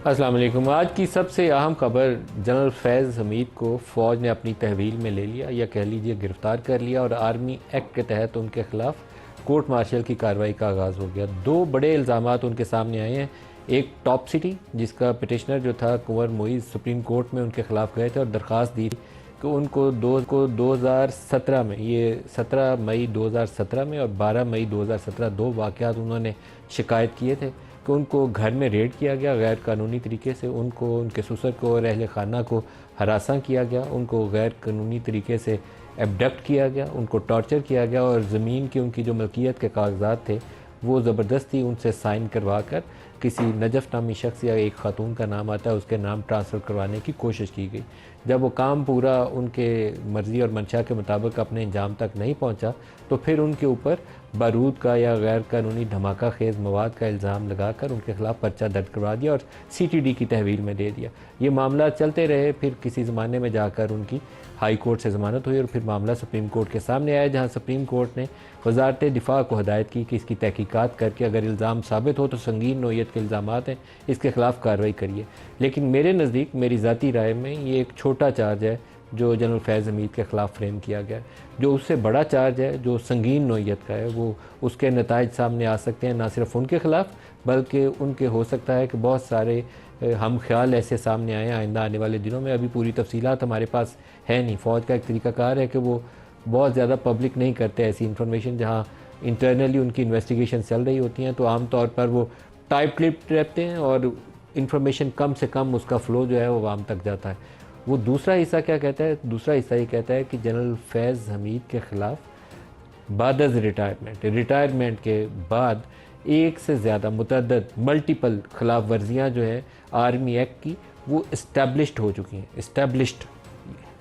अस्सलाम वालेकुम। आज की सबसे अहम खबर, जनरल फैज़ हमीद को फ़ौज ने अपनी तहवील में ले लिया या कह लीजिए गिरफ़्तार कर लिया और आर्मी एक्ट के तहत उनके ख़िलाफ़ कोर्ट मार्शल की कार्रवाई का आगाज़ हो गया। दो बड़े इल्ज़ामात उनके सामने आए हैं। एक टॉप सिटी, जिसका पिटिशनर जो था कुंवर मोइज़, सुप्रीम कोर्ट में उनके ख़िलाफ़ गए थे और दरख्वास्त दी कि उनको 2017 में, ये 17 मई 2017 में और 12 मई 2017 दो वाक़यात उन्होंने शिकायत किए थे कि उनको घर में रेड किया गया गैर कानूनी तरीके से, उनको, उनके ससुर को और अहल खाना को हरासा किया गया, उनको गैर कानूनी तरीके से एबडक्ट किया गया, उनको टॉर्चर किया गया और ज़मीन की उनकी जो मलकियत के कागजात थे वो ज़बरदस्ती उनसे साइन करवा कर किसी नजफ़ नामी शख्स या एक ख़ातून का नाम आता है उसके नाम ट्रांसफ़र करवाने की कोशिश की गई। जब वो काम पूरा उनके मर्ज़ी और मंशा के मुताबिक अपने अंजाम तक नहीं पहुंचा तो फिर उनके ऊपर बारूद का या गैर कानूनी धमाका खेज़ मवाद का इल्ज़ाम लगाकर उनके ख़िलाफ़ पर्चा दर्ज करवा दिया और CTD की तहवील में दे दिया। ये मामला चलते रहे, फिर किसी ज़माने में जाकर उनकी हाई कोर्ट से ज़मानत हुई और फिर मामला सुप्रीम कोर्ट के सामने आया, जहाँ सुप्रीम कोर्ट ने वज़ारत दिफ़ा को हदायत की कि इसकी तहकीकात करके अगर इल्ज़ाम साबित हो तो संगीन नौइयत के इल्ज़ामात हैं, इसके ख़िलाफ़ कार्रवाई करिए। लेकिन मेरे नज़दीक, मेरी ज़ाती राय में, ये एक छोटा चार्ज है जो जनरल फैज़ हमीद के ख़िलाफ़ फ्रेम किया गया। जो उससे बड़ा चार्ज है, जो संगीन नौइयत का है, वो उसके नताइज सामने आ सकते हैं, ना सिर्फ उनके ख़िलाफ़ बल्कि उनके हो सकता है कि बहुत सारे हम ख्याल ऐसे सामने आए आइंदा आने वाले दिनों में। अभी पूरी तफसीलात हमारे पास है नहीं। फ़ौज का एक तरीक़ाकार है कि वो बहुत ज़्यादा पब्लिक नहीं करते ऐसी इन्फॉर्मेशन, जहाँ इंटरनली उनकी इन्वेस्टिगेशन चल रही होती हैं तो आम तौर पर वो टाइप क्लिप रहते हैं और इन्फॉर्मेशन कम से कम उसका फ़्लो जो है वो आवाम तक जाता है। वो दूसरा हिस्सा क्या कहता है? दूसरा हिस्सा ये कहता है कि जनरल फैज़ हमीद के ख़िलाफ़ बाद रिटायरमेंट के बाद एक से ज़्यादा मुतअद्दद मल्टीपल खिलाफ वर्जियाँ जो है आर्मी एक्ट की वो इस्टेब्लिश्ड हो चुकी हैं। इस्टेब्लिश्ड,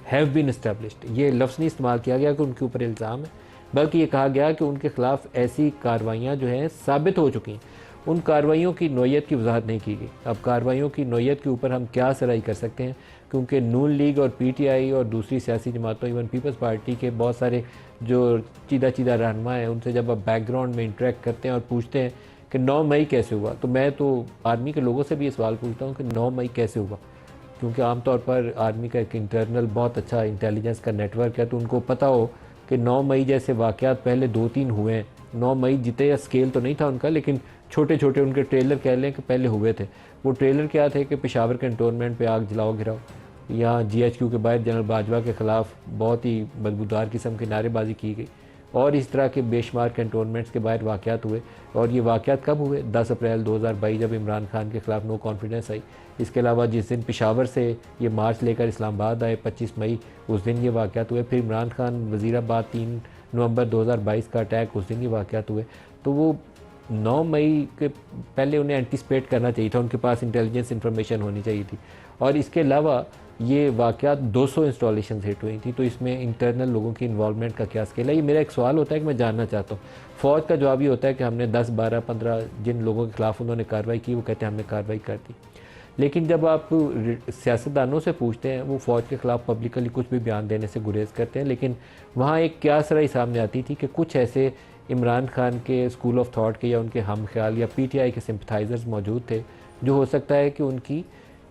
हैव बीन इस्टेब्लिश्ड, ये लफ्ज़ नहीं इस्तेमाल किया गया कि उनके ऊपर इल्ज़ाम है, बल्कि ये कहा गया कि उनके ख़िलाफ़ ऐसी कार्रवाइयाँ जो हैं साबित हो चुकी हैं। उन कार्रवाइयों की नौइयत की वजाहत नहीं की गई। अब कार्रवाइयों की नौइयत के ऊपर हम क्या सराई कर सकते हैं, क्योंकि नून लीग और PTI और दूसरी सियासी जमातों, इवन पीपल्स पार्टी के बहुत सारे जो चीदा रहनुमा हैं, उनसे जब आप बैकग्राउंड में इंटरेक्ट करते हैं और पूछते हैं कि 9 मई कैसे हुआ, तो मैं तो आर्मी के लोगों से भी ये सवाल पूछता हूँ कि 9 मई कैसे हुआ, क्योंकि आमतौर पर आर्मी का एक इंटरनल बहुत अच्छा इंटेलिजेंस का नेटवर्क है, तो उनको पता हो कि 9 मई जैसे वाक़यात पहले 2-3 हुए हैं। 9 मई जितने स्केल तो नहीं था उनका, लेकिन छोटे छोटे उनके ट्रेलर कह लें कि पहले हुए थे। वो ट्रेलर क्या थे कि पेशावर कैंटोनमेंट पे आग जलाओ गिराओ, यहाँ GHQ के बाहर जनरल बाजवा के ख़िलाफ़ बहुत ही बदबूदार किस्म की नारेबाजी की गई और इस तरह के बेशुमार कैंटोनमेंट्स के बाहर वाक़यात हुए। और ये वाक़यात कब हुए? 10 अप्रैल 2022 जब इमरान खान के ख़िलाफ़ नो कॉन्फिडेंस आई। इसके अलावा जिस दिन पेशावर से ये मार्च लेकर इस्लामाबाद आए 25 मई, उस दिन ये वाक़यात हुए। फिर इमरान खान वज़ीराबाद 3 नवंबर 2022 का अटैक, उस दिन ये वाक़यात हुए। तो वो 9 मई के पहले उन्हें एंटिसिपेट करना चाहिए था, उनके पास इंटेलिजेंस इंफॉर्मेशन होनी चाहिए थी। और इसके अलावा ये वाक़यात 200 इंस्टॉलेशन हिट हुई थी, तो इसमें इंटरनल लोगों की इन्वॉल्वमेंट का क्या स्केल है? ये मेरा एक सवाल होता है कि मैं जानना चाहता हूँ। फ़ौज का जवाब ये होता है कि हमने 10, 12, 15 जिन लोगों के ख़िलाफ़ उन्होंने कार्रवाई की वो कहते हैं हमने कार्रवाई कर दी। लेकिन जब आप सियासतदानों से पूछते हैं, वो फ़ौज के ख़िलाफ़ पब्लिकली कुछ भी बयान देने से गुरेज करते हैं। लेकिन वहाँ एक क्या सराई सामने आती थी कि कुछ ऐसे इमरान खान के स्कूल ऑफ थॉट के या उनके हम ख्याल या PTI के सिंपथाइज़र्स मौजूद थे, जो हो सकता है कि उनकी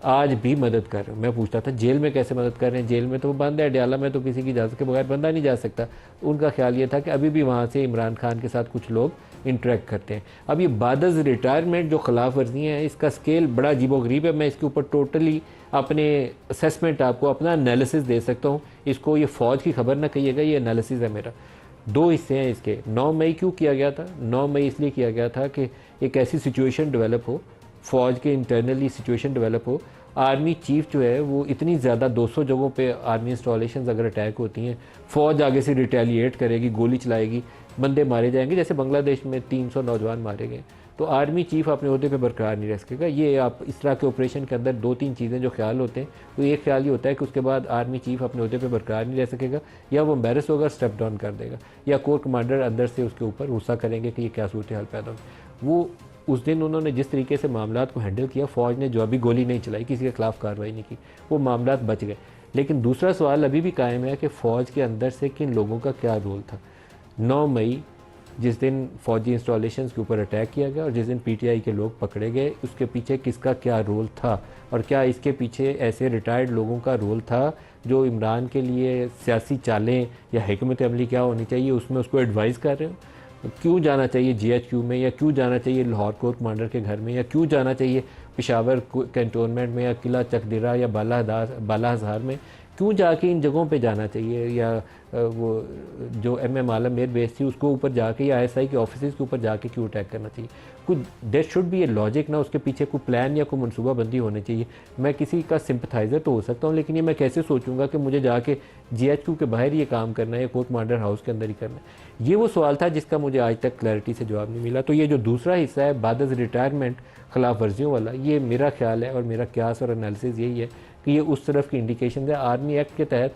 आज भी मदद कर रहे हैं। मैं पूछता था जेल में कैसे मदद कर रहे हैं? जेल में तो वो बंद है, डयाला में तो किसी की इजाज़त के बगैर बंदा नहीं जा सकता। उनका ख्याल ये था कि अभी भी वहाँ से इमरान खान के साथ कुछ लोग इंटरेक्ट करते हैं। अब ये बादज़ रिटायरमेंट जो खिलाफ वर्जी है, इसका स्केल बड़ा अजीबोगरीब है। मैं इसके ऊपर टोटली अपने असेसमेंट, आपको अपना एनालिसिस दे सकता हूँ। इसको ये फ़ौज की खबर ना कहिएगा, ये एनालिसिस है मेरा। दो हिस्से हैं इसके। 9 मई क्यों किया गया था? 9 मई इसलिए किया गया था कि एक ऐसी सिचुएशन डेवलप हो, फ़ौज के इंटरनली सिचुएशन डेवलप हो। आर्मी चीफ जो है वो इतनी ज़्यादा 200 जगहों पे आर्मी इंस्टॉलेशन अगर अटैक होती हैं, फ़ौज आगे से रिटेलिएट करेगी, गोली चलाएगी, बंदे मारे जाएंगे, जैसे बांग्लादेश में 300 नौजवान मारे गए, तो आर्मी चीफ अपने अहदे पे बरकरार नहीं रह सकेगा। ये आप इस तरह के ऑपरेशन के अंदर 2-3 चीज़ें जो ख्याल होते हैं, तो एक ख्याल ये होता है कि उसके बाद आर्मी चीफ अपने अहदे पे बरकरार नहीं रह सकेगा, या वो एम्बेरस होगा, स्टेप डाउन कर देगा, या कोर कमांडर अंदर से उसके ऊपर गुस्सा करेंगे कि ये क्या सूरत हाल पैदा हो। वो उस दिन उन्होंने जिस तरीके से मामलात को हैंडल किया, फ़ौज ने जो अभी गोली नहीं चलाई, किसी के ख़िलाफ़ कार्रवाई नहीं की, वो मामलात बच गए। लेकिन दूसरा सवाल अभी भी कायम है कि फ़ौज के अंदर से किन लोगों का क्या रोल था। 9 मई जिस दिन फौजी इंस्टॉलेशंस के ऊपर अटैक किया गया और जिस दिन पीटीआई के लोग पकड़े गए, उसके पीछे किसका क्या रोल था और क्या इसके पीछे ऐसे रिटायर्ड लोगों का रोल था जो इमरान के लिए सियासी चालें या हिकमत अमली क्या होनी चाहिए उसमें उसको एडवाइस कर रहे हो। क्यों जाना चाहिए जीएचक्यू में, या क्यों जाना चाहिए लाहौर कोर कमांडर के घर में, या क्यों जाना चाहिए पेशावर कैंटोनमेंट में, या किला चकदिरा या बाला हज़ार में, क्यों जाके इन जगहों पे जाना चाहिए, या वो जो एम आलम एयर बेस थी उसको ऊपर जाके, या आईएसआई के ऑफिस के ऊपर जाके क्यों अटैक करना चाहिए। कुछ there should be a logic ना, उसके पीछे कोई प्लान या कोई मनसूबाबंदी होनी चाहिए। मैं किसी का सिंपथाइज़र तो हो सकता हूँ, लेकिन ये मैं कैसे सोचूंगा कि मुझे जाके जीएचक्यू के बाहर ये काम करना है या कोर कमांडर हाउस के अंदर ही करना है। ये वो सवाल था जिसका मुझे आज तक क्लैरिटी से जवाब नहीं मिला। तो ये जो दूसरा हिस्सा है बादज रिटायरमेंट खिलाफ वर्जियों वाला, ये मेरा ख्याल है और मेरा क्यास और एनालिसिस यही है कि ये उस तरफ की इंडिकेशन है। आर्मी एक्ट के तहत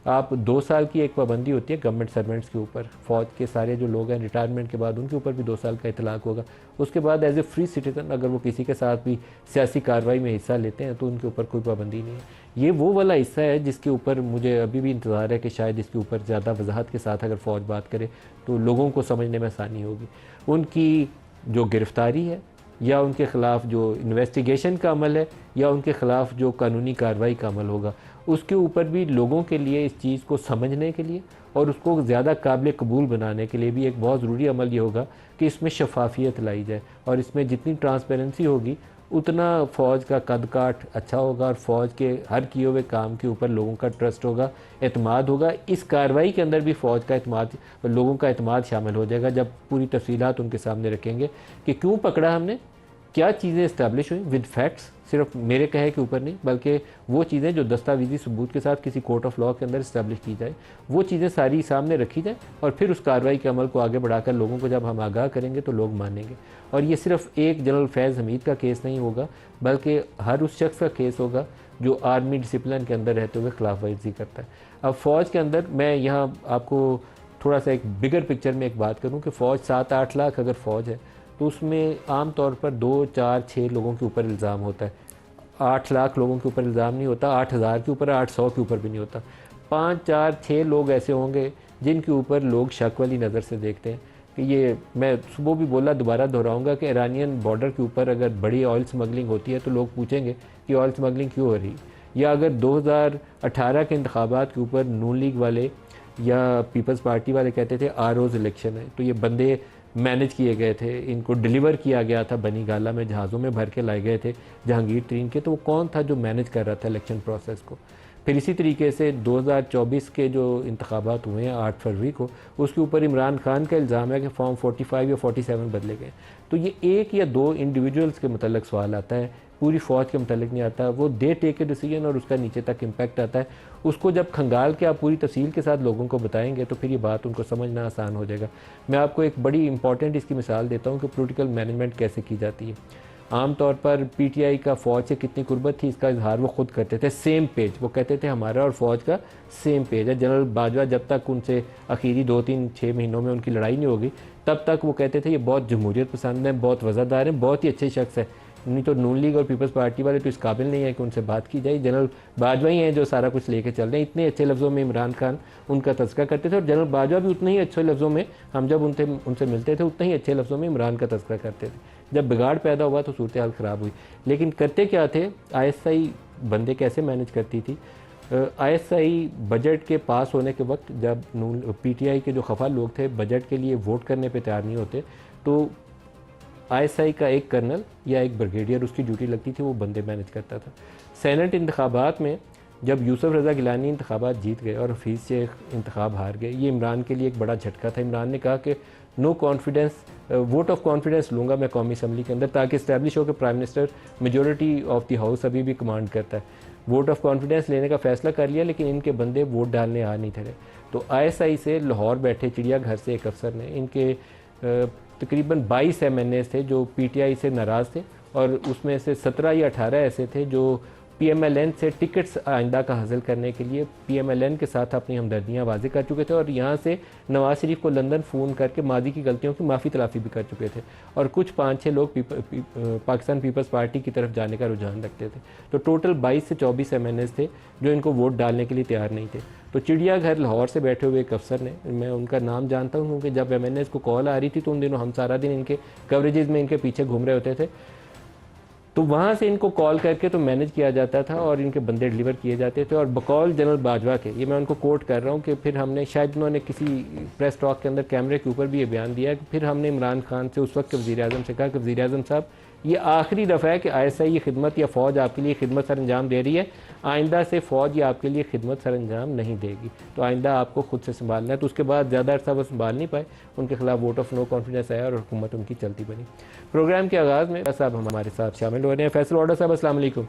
आप 2 साल की एक पाबंदी होती है गवर्नमेंट सर्वेंट्स के ऊपर, फ़ौज के सारे जो लोग हैं रिटायरमेंट के बाद उनके ऊपर भी 2 साल का इतलाक होगा। उसके बाद एज ए फ्री सिटीजन अगर वो किसी के साथ भी सियासी कार्रवाई में हिस्सा लेते हैं तो उनके ऊपर कोई पाबंदी नहीं है। ये वो वाला हिस्सा है जिसके ऊपर मुझे अभी भी इंतज़ार है कि शायद इसके ऊपर ज़्यादा वजाहत के साथ अगर फ़ौज बात करे तो लोगों को समझने में आसानी होगी। उनकी जो गिरफ़्तारी है या उनके ख़िलाफ़ जो इन्वेस्टिगेशन का अमल है या उनके ख़िलाफ़ जो कानूनी कार्रवाई का अमल होगा, उसके ऊपर भी लोगों के लिए इस चीज़ को समझने के लिए और उसको ज़्यादा काबिल कबूल बनाने के लिए भी एक बहुत ज़रूरी अमल ये होगा कि इसमें शफाफियत लाई जाए। और इसमें जितनी ट्रांसपेरेंसी होगी उतना फ़ौज का कद काठ अच्छा होगा और फ़ौज के हर किए हुए काम के ऊपर लोगों का ट्रस्ट होगा, एतमाद होगा। इस कार्रवाई के अंदर भी फ़ौज का एतमाद, लोगों का एतमाद शामिल हो जाएगा जब पूरी तफसीलात उनके सामने रखेंगे कि क्यों पकड़ा हमने, क्या चीज़ें इस्टेब्लिश हुई विद फैक्ट्स, सिर्फ मेरे कहे के ऊपर नहीं बल्कि वो चीज़ें जो दस्तावेजी सबूत के साथ किसी कोर्ट ऑफ लॉ के अंदर इस्टेब्लिश की जाए, वो चीज़ें सारी सामने रखी जाए और फिर उस कार्रवाई के अमल को आगे बढ़ाकर लोगों को जब हम आगाह करेंगे तो लोग मानेंगे। और ये सिर्फ एक जनरल फैज़ हमीद का केस नहीं होगा बल्कि हर उस शख्स का केस होगा जो आर्मी डिसिप्लिन के अंदर रहते हुए खिलाफ वर्जी करता है। अब फ़ौज के अंदर मैं यहाँ आपको थोड़ा सा एक बिगर पिक्चर में एक बात करूँ कि फ़ौज 7-8 लाख अगर फ़ौज है तो उसमें आम तौर पर 2-4-6 लोगों के ऊपर इल्ज़ाम होता है। 8 लाख लोगों के ऊपर इल्ज़ाम नहीं होता, 8000 के ऊपर, 800 के ऊपर भी नहीं होता। 5-4-6 लोग ऐसे होंगे जिनके ऊपर लोग शक वाली नज़र से देखते हैं कि ये, मैं सुबह भी बोला दोबारा दोहराऊंगा कि ईरानियन बॉर्डर के ऊपर अगर बड़ी ऑयल स्मगलिंग होती है तो लोग पूछेंगे कि ऑयल स्मगलिंग क्यों हो रही। या अगर 2018 के इंतखाबात के ऊपर नून लीग वाले या पीपल्स पार्टी वाले कहते थे आरओज़ इलेक्शन है, तो ये बंदे मैनेज किए गए थे, इनको डिलीवर किया गया था बनी गाला में, जहाज़ों में भर के लाए गए थे जहांगीर तरीन के, तो वो कौन था जो मैनेज कर रहा था इलेक्शन प्रोसेस को। फिर इसी तरीके से 2024 के जो इंतखाबात हुए हैं 8 फरवरी को, उसके ऊपर इमरान खान का इल्ज़ाम है कि फॉर्म 45 या 47 बदले गए। तो ये 1 या 2 इंडिविजुअल्स के मतलब सवाल आता है, पूरी फ़ौज के मतलब नहीं आता। वो दे टेक ए डिसीजन और उसका नीचे तक इम्पैक्ट आता है। उसको जब खंगाल के आप पूरी तफसील के साथ लोगों को बताएंगे तो फिर ये बात उनको समझना आसान हो जाएगा। मैं आपको एक बड़ी इंपॉर्टेंट इसकी मिसाल देता हूँ कि पॉलिटिकल मैनेजमेंट कैसे की जाती है। आम तौर पर पीटीआई का फ़ौज से कितनी कुर्बत थी इसका इजहार वो खुद करते थे, सेम पेज, वो कहते थे हमारा और फ़ौज का सेम पेज है। जनरल बाजवा जब तक उनसे आखिरी 2-3-6 महीनों में उनकी लड़ाई नहीं होगी तब तक वो कहते थे ये बहुत जमहूरियत पसंद है, बहुत वज़ादार हैं, बहुत ही अच्छे शख्स है। नहीं तो नून लीग और पीपल्स पार्टी वाले तो इस काबिल नहीं है कि उनसे बात की जाए। जनरल बाजवा ही हैं जो सारा कुछ लेके चल रहे हैं। इतने अच्छे लफ्ज़ों में इमरान खान उनका तज़किरा करते थे और जनरल बाजवा भी उतने ही अच्छे लफ्ज़ों में, हम जब उनसे मिलते थे उतने ही अच्छे लफ्ज़ों में इमरान का तज़किरा करते थे। जब बिगाड़ पैदा हुआ तो सूरत हाल ख़राब हुई। लेकिन करते क्या थे, आईएसआई बंदे कैसे मैनेज करती थी। आईएसआई बजट के पास होने के वक्त जब पीटीआई के जो खफा लोग थे बजट के लिए वोट करने पे तैयार नहीं होते तो आईएसआई का एक कर्नल या एक ब्रिगेडियर उसकी ड्यूटी लगती थी, वो बंदे मैनेज करता था। सेनेट इंतखाबात में जब यूसुफ रज़ा गिलानी इंतखाबात जीत गए और हफीज़ शेख इंतखाब हार गए, ये इमरान के लिए एक बड़ा झटका था। इमरान ने कहा कि no confidence, vote of confidence लूँगा मैं कौमी असम्बली के अंदर ताकि इस्टेब्लिश हो कि prime minister majority of the house अभी भी कमांड करता है। वोट ऑफ कॉन्फिडेंस लेने का फ़ैसला कर लिया लेकिन इनके बंदे वोट डालने आ नहीं थे। तो आईएसआई से लाहौर बैठे चिड़ियाघर से एक अफसर ने, इनके तकरीबन 22 MNAs थे जो पीटीआई से नाराज़ थे और उसमें से 17 या 18 ऐसे थे जो PMLN से टिकट्स आइंदा का हासिल करने के लिए PMLN के साथ अपनी हमदर्दियाँ वाज़े कर चुके थे और यहाँ से नवाज शरीफ को लंदन फ़ोन करके मादी की गलतियों की माफ़ी तलाफ़ी भी कर चुके थे और कुछ 5-6 लोग पाकिस्तान पीपल्स पार्टी की तरफ जाने का रुझान रखते थे। तो टोटल 22 से 24 MNAs थे जो इनको वोट डालने के लिए तैयार नहीं थे। तो चिड़ियाघर लाहौर से बैठे हुए एक अफसर ने, मैं उनका नाम जानता हूँ क्योंकि जब MNAs को कॉल आ रही थी तो उन दिनों हम सारा दिन इनके कवरेजेस में इनके पीछे घूम रहे होते थे, तो वहाँ से इनको कॉल करके तो मैनेज किया जाता था और इनके बंदे डिलीवर किए जाते थे। और बकौल जनरल बाजवा के, ये मैं उनको कोट कर रहा हूँ कि फिर हमने, शायद उन्होंने किसी प्रेस टॉक के अंदर कैमरे के ऊपर भी ये बयान दिया कि फिर हमने इमरान खान से, उस वक्त के वज़ीर आज़म से कहा कि वज़ीर आज़म साहब, ये आखिरी दफ़ा है कि ISI ये खिदमत या फ़ौज आपके लिए खिदमत सर अंजाम दे रही है, आइंदा से फ़ौज ये आपके लिए खिदमत सर अंजाम नहीं देगी, तो आइंदा आपको खुद से संभालना है। तो उसके बाद ज़्यादा अर्सा वो संभाल नहीं पाए, उनके खिलाफ वोट ऑफ नो कॉन्फिडेंस आया और हुकूमत उनकी चलती बनी। प्रोग्राम के आगाज़ में साहब हमारे साथ शामिल हो रहे हैं फैसल वाडा साहब। अस्सलाम वालेकुम।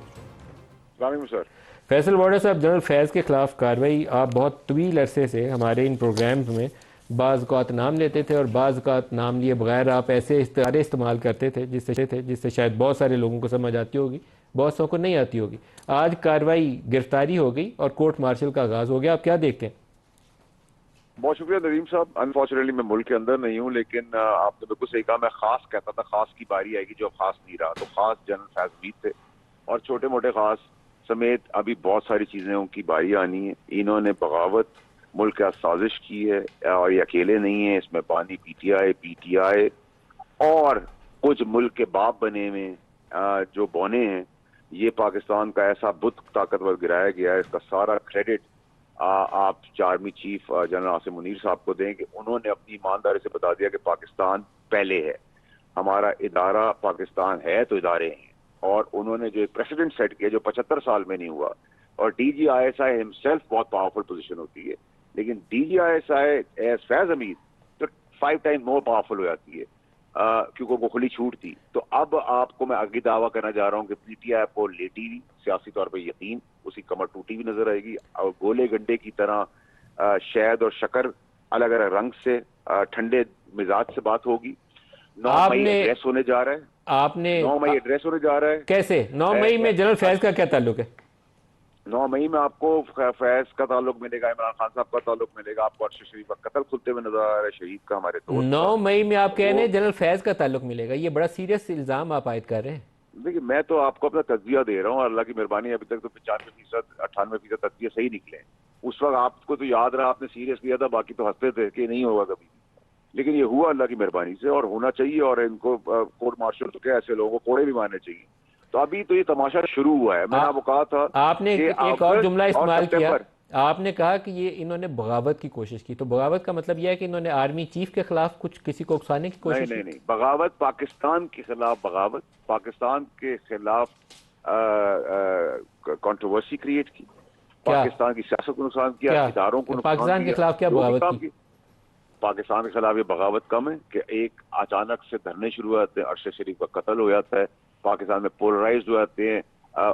सर फैसल वाडा साहब, जनरल फैज़ के ख़िलाफ़ कार्रवाई, आप बहुत तवील अरसे से हमारे इन प्रोग्राम्स में बाज़ औक़ात नाम लेते थे और बाज़ औक़ात नाम लिए बगैर आप ऐसे इस्तारे इस्तेमाल करते थे जिससे शायद बहुत सारे लोगों को समझ आती होगी, बहुत सौ को नहीं आती होगी। आज कार्रवाई गिरफ्तारी हो गई और कोर्ट मार्शल का आगाज़ हो गया, आप क्या देखते हैं? बहुत शुक्रिया नदीम साहब। अनफॉर्चुनेटली मैं मुल्क के अंदर नहीं हूँ, लेकिन आपने बिल्कुल सही कहा। मैं खास कहता था, खास की बारी आएगी, जो खास नहीं रहा। तो खास जनरल फैज हमीद थे और छोटे मोटे खास समेत अभी बहुत सारी चीजें की बारी आनी है। इन्होंने बगावत मुल्क का साजिश की है और ये अकेले नहीं है, इसमें बानी PTI और कुछ मुल्क के बाप बने में जो बौने हैं, ये पाकिस्तान का ऐसा बुत ताकतवर गिराया गया है। इसका सारा क्रेडिट आप army chief general Asim Munir साहब को दें कि उन्होंने अपनी ईमानदारी से बता दिया कि पाकिस्तान पहले है, हमारा इदारा पाकिस्तान है तो इदारे हैं। और उन्होंने जो एक प्रेसिडेंट सेट किया जो 75 साल में नहीं हुआ। और DGISI हिमसेल्फ बहुत पावरफुल पोजीशन होती है, लेकिन DGISI एज फैज हमीद तो 5 टाइम मोर पावरफुल हो जाती है क्योंकि वो खुली छूट थी। तो अब आपको मैं आगे दावा करना जा रहा हूँ कि PTI को लेटी हुई सियासी तौर पर यकीन, उसकी कमर टूटी हुई नजर आएगी और गोले गंडे की तरह शहद और शक्कर अलग अलग रंग से ठंडे मिजाज से बात होगी। 9 मई एड्रेस होने जा रहा है। आपने 9 मई एड्रेस होने जा रहा है। कैसे 9 मई में जनरल फैज का क्या ताल्लुक है? 9 मई में आपको फैज का ताल्लुक मिलेगा, इमरान खान साहब का ताल्लुक मिलेगा, आपको अरशद शरीफ का कत्ल खुलते हुए नजर आ रहा है, शहीद का, हमारे दोस्त। 9 मई में आप कह रहे हैं जनरल फैज का ताल्लुक मिलेगा, ये बड़ा सीरियस इल्जाम आप आयद कर रहे हैं। देखिए, मैं तो आपको अपना तज्जिया दे रहा हूँ, अल्लाह की मेहरबानी अभी तक तो 95% 98% तज्जिया सही निकले। उस वक्त आपको तो याद रहा, आपने सीरियस लिया था, बाकी तो हंसते थे कि नहीं होगा कभी, लेकिन ये हुआ अल्लाह की मेहरबानी से और होना चाहिए। और इनको कोर्ट मार्शल तो क्या, ऐसे लोगों को कोड़े भी मारने चाहिए। तो अभी तो ये तमाशा शुरू हुआ है। मैंने आपको कहा था, आपने एक और जुमला इस्तेमाल किया, आपने कहा कि ये इन्होंने बगावत की कोशिश की। तो बगावत का मतलब यह है कि इन्होंने आर्मी चीफ के खिलाफ कुछ किसी को उकसाने की कोशिश नहीं, बगावत पाकिस्तान के खिलाफ, बगावत पाकिस्तान के खिलाफ कंट्रोवर्सी क्रिएट की, पाकिस्तान की सियासत को नुकसान किया, इदारों को नुकसान पाकिस्तान के खिलाफ क्या बगावत की? पाकिस्तान के खिलाफ ये बगावत कम है कि एक अचानक से धरने शुरू हो जाते हैं, अरशद शरीफ का कत्ल हो जाता है, पाकिस्तान में पोलराइज्ड हो जाते हैं,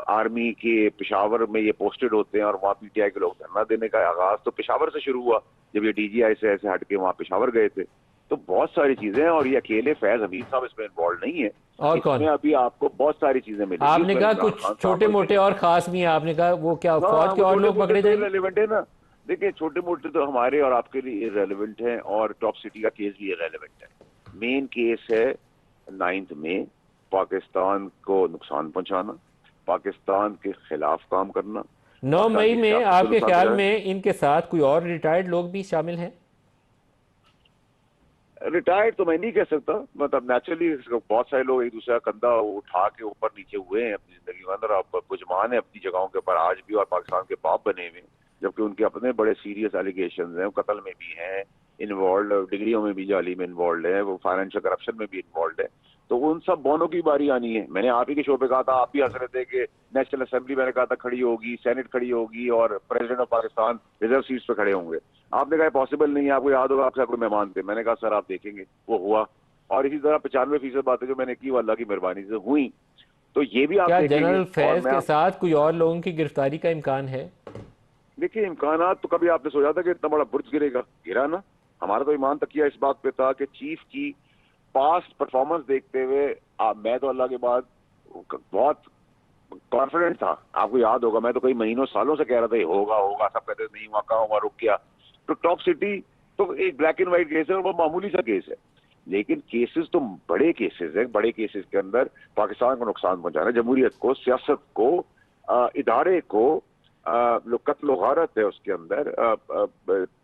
आर्मी के पेशावर में ये पोस्टेड होते हैं और वहाँ PTI के लोग धरना देने का आगाज तो पेशावर से शुरू हुआ जब ये DGI से ऐसे हट के वहाँ पेशावर गए थे। तो बहुत सारी चीजें हैं और ये अकेले फैज हमीद साहब इसमें इन्वॉल्व नहीं है। और कौन? अभी आपको बहुत सारी चीजें मिलेंगी। आपने कहा कुछ छोटे मोटे और खास भी हैं, आपने कहा वो क्या फौज के और लोग पकड़े जाएंगे? रेलिवेंट है ना। देखिए, छोटे मोटे तो हमारे और आपके लिए इररेलेवेंट हैं और टॉप सिटी का केस भी इररेलेवेंट है। मेन केस है 9 में पाकिस्तान को नुकसान पहुंचाना, पाकिस्तान के खिलाफ काम करना। 9 मई में आपके ख्याल में इनके साथ कोई और रिटायर्ड लोग भी शामिल हैं? रिटायर्ड तो मैं नहीं कह सकता, मतलब नेचुरली बहुत सारे लोग एक दूसरे का कंधा उठा के ऊपर नीचे हुए हैं अपनी जिंदगी के अंदर, आप बुझमान है अपनी जगहों के ऊपर आज भी और पाकिस्तान के बाप बने हुए, जबकि उनके अपने बड़े सीरियस एलिगेशन हैं, कत्ल में भी हैं इन्वॉल्व, डिग्रियों में भी जाली में इन्वॉल्व है, वो फाइनेंशियल करप्शन में भी इन्वॉल्व है। तो उन सब बोनों की बारी आनी है। मैंने आप ही के शो पे कहा था, आप भी हंस रहे थे कि नेशनल असेंबली मैंने कहा था खड़ी होगी, सेनेट खड़ी होगी और president of Pakistan reserve seats पे खड़े होंगे। आपने कहा पॉसिबल नहीं है, आपको याद होगा आपसे कोई मेहमान थे, मैंने कहा सर आप देखेंगे, वो हुआ। और इसी तरह 95% बातें जो मैंने की वो अल्लाह की मेहरबानी से हुई। तो ये भी आप देखेंगे। जनरल फैज के साथ कोई और लोगों की गिरफ्तारी का इम्कान है? देखिए, इम्कान तो कभी आपने सोचा था कि इतना बड़ा बुर्ज गिरेगा? गिरा ना। हमारा तो ईमान तकिया इस बात पे था कि चीफ की पास्ट परफॉर्मेंस देखते हुए मैं तो अल्लाह के बाद बहुत कॉन्फिडेंट था, आपको याद होगा, मैं तो कई महीनों सालों से कह रहा था ये होगा होगा, सब कहते नहीं हुआ, कहाँ हुआ, रुक गया। तो टॉप सिटी तो एक ब्लैक एंड व्हाइट केस है और वो मामूली सा केस है, लेकिन केसेस तो बड़े केसेस है। बड़े केसेस के अंदर पाकिस्तान को नुकसान पहुंचाना, जमहूरियत को, सियासत को, इदारे को, कत्ल गारत है उसके अंदर,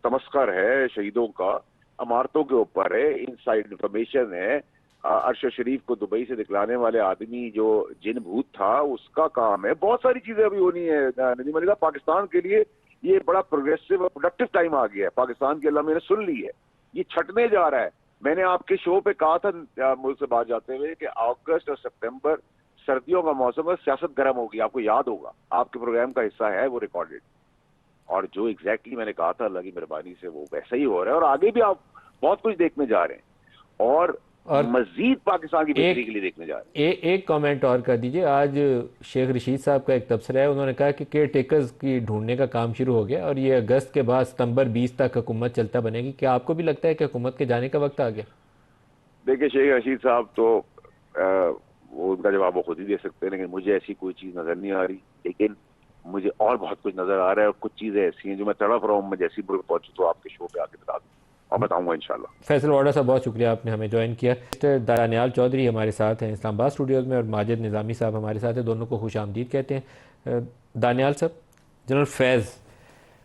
तमस्कर है शहीदों का, अमारतों के ऊपर है, इनसाइड इंफॉर्मेशन है, अरशद शरीफ को दुबई से दिखलाने वाले आदमी जो जिन भूत था उसका काम है। बहुत सारी चीजें अभी होनी है नदीम अली साहब। पाकिस्तान के लिए ये बड़ा प्रोग्रेसिव और प्रोडक्टिव टाइम आ गया है। पाकिस्तान की अल्लाह मैंने सुन ली है, ये छटने जा रहा है। मैंने आपके शो पे कहा था मुझ से बात जाते हुए कि अगस्त और सितंबर सर्दियों का मौसम है, सियासत गर्म होगी, आपको याद होगा, आपके प्रोग्राम का हिस्सा है वो रिकॉर्डेड। और जो एग्जैक्टली मैंने कहा था अल्लाह की मेहरबानी से वो वैसा ही हो रहा है, और आगे भी आप बहुत कुछ देखने जा रहे हैं और मजीद पाकिस्तान की बेहतरी के लिए देखने जा रहे हैं। एक कमेंट और कर दीजिए। आज शेख रशीद साहब का एक तबसरा है, उन्होंने कहा कि केयर टेकर्स की ढूंढने का काम शुरू हो गया और ये अगस्त के बाद सितंबर 20 तक हुकूमत चलता बनेगी। क्या आपको भी लगता है कि हुकूमत के जाने का वक्त आ गया? देखिए शेख रशीद साहब तो वो उनका जवाब वो खुद ही दे सकते हैं, लेकिन मुझे ऐसी कोई चीज नजर नहीं आ रही। लेकिन मुझे और बहुत कुछ नजर आ रहा है और कुछ चीजें ऐसी हैं जो मैं तड़प रहा हूँ, मैं जैसी मुल्क पहुंचू तो आपके शो पे आके बता दूँ और बताऊंगा इंशाल्लाह। फैसल वाडा साहब, बहुत शुक्रिया आपने हमें ज्वाइन किया। मिस्टर दानियाल चौधरी हमारे साथ हैं इस्लामाबाद स्टूडियोज़ में और माजिद निज़ामी साहब हमारे साथ हैं, दोनों को खुश आमदीद कहते हैं। दानियाल साहब, जनरल फैज़,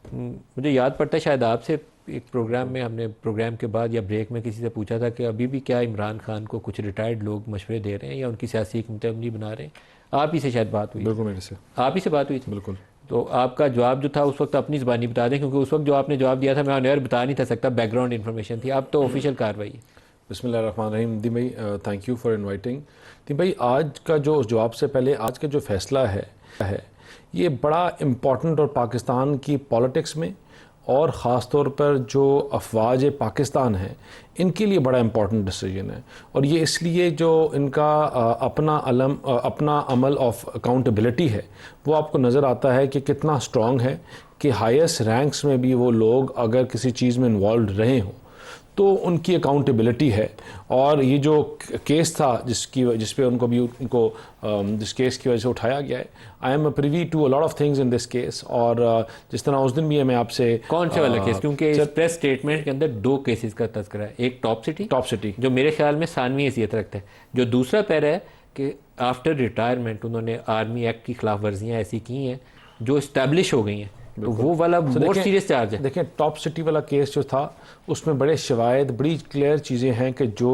मुझे याद पड़ता है शायद आपसे एक प्रोग्राम में, हमने प्रोग्राम के बाद या ब्रेक में किसी से पूछा था कि अभी भी क्या इमरान खान को कुछ रिटायर्ड लोग मशवरे दे रहे हैं या उनकी सियासी हुकूमत अमली बना रहे हैं? आप ही से शायद बात हुई? बिल्कुल, मेरे से आप ही से बात हुई थी? बिल्कुल। तो आपका जवाब जो था उस वक्त अपनी ज़बानी बता दें, क्योंकि उस वक्त जो आपने जवाब दिया था मैं ऑन एयर बता नहीं था सकता, बैकग्राउंड इन्फॉर्मेशन थी। अब तो ऑफिशियल कार्रवाई है। बिस्मिल्लाहिर्रहमानिर्रहीम। दी भाई, थैंक यू फॉर इनवाइटिंग। दी भाई, आज का जो जवाब से पहले आज का जो फैसला है ये बड़ा इम्पॉर्टेंट और पाकिस्तान की पॉलिटिक्स में और ख़ास तौर पर जो अफवाज पाकिस्तान है इनके लिए बड़ा इम्पॉर्टेंट डिसीजन है। और ये इसलिए जो इनका अपना अमल ऑफ अकाउंटेबिलिटी है वो आपको नज़र आता है कि कितना स्ट्रॉन्ग है, कि हाईएस्ट रैंक्स में भी वो लोग अगर किसी चीज़ में इन्वॉल्व रहे हों तो उनकी अकाउंटेबिलिटी है। और ये जो केस था जिस पे उनको जिस केस की वजह से उठाया गया है, I am privy to a lot of things in this case. और जिस तरह उस दिन भी मैं आपसे कौन से वाला केस, क्योंकि इस प्रेस स्टेटमेंट के अंदर दो केसेस का तज़किरा है, एक टॉप सिटी जो मेरे ख्याल में सानवी हैसियत रखता है, जो दूसरा पैरा है कि आफ्टर रिटायरमेंट उन्होंने आर्मी एक्ट की खिलाफ वर्जियाँ ऐसी की हैं जो इस्टेब्लिश हो गई हैं, तो वो वाला बहुत सीरियस चार्ज है। देखें, टॉप सिटी वाला केस जो था उसमें बड़े शवायद, बड़ी क्लियर चीज़ें हैं कि जो